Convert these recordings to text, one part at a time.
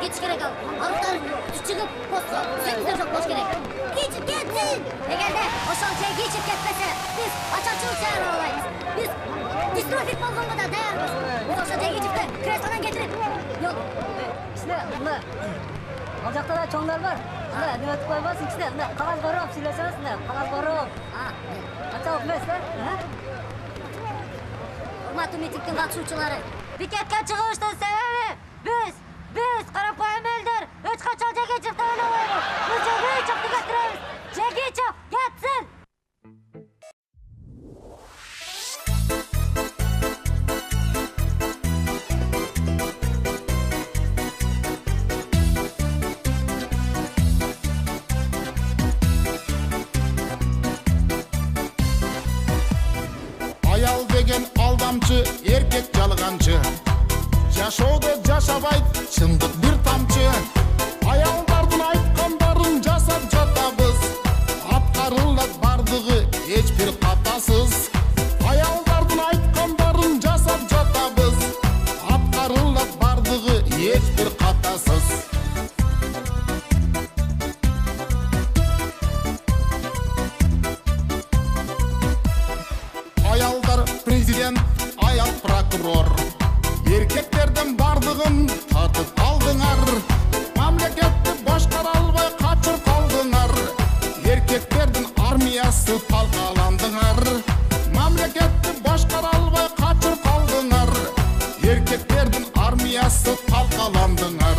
кетиш керек ал. Арықтар чыгып, постко сөздөр жок болуш керек. Кечип кетсин. Эгерде ошол жай кечип кетпесе, биз ачарчылык чыгара албайбыз. Биз дистрофик болгонго да даярбыз. Биз ошол жай кечипти креслодон кетирип, жок. Мына ал жакта да чоңдар бар. Мына неме өтүп койбосун, ичте мына кагаз короп сүйлөсөбүз, мына кагаз короп. Ачалык эмес да? Урматтуу митингдин катышуучулары, пикетке чыгыштын себеби биз карапайым элдер эч качан жеке чыкты ойлобойбуз. Биз жеке чыкты кетиребиз. Жеке чык кетсин. Аял деген алдамчы, эркек жалганчы. Жашоодо жашабайт чындык бир тамчы. Аялдардын айткандарын жасап жатабыз. Аткарылат бардыгы эч бир катасыз. Аялдардын айткандарын жасап жатабыз. Аткарылат бардыгы эч бир катасыз. Аялдар президент, аял прокурор. Эркектердин бардыгын тартып алдыңар. Мамлекетти башкара албай качыр калдыңар. Эркектердин армиясы талкаландыңар. Мамлекетти башкара албай качыр калдыңар. Эркектердин армиясы талкаландыңар.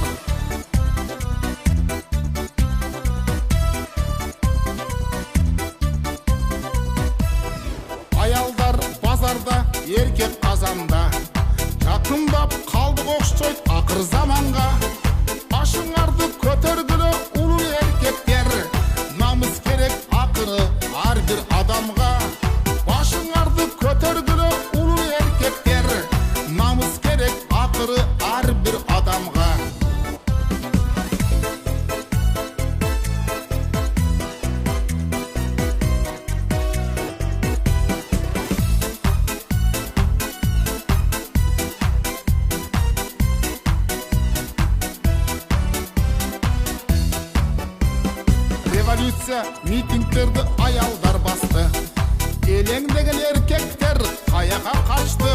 Аялдар базарда, эркек казанда. Жакындап калдык окшойт акыр заманга. Башыңарды көтөргүлө улуу эркектер. Намыс керек акыры ар бир адамга. Башыңарды көтөргүлө улуу эркектер. Намыс керек акыры ар бир адамга. Революция митингдерди аялдар басты. Элеңдеген эркектер каяка качты.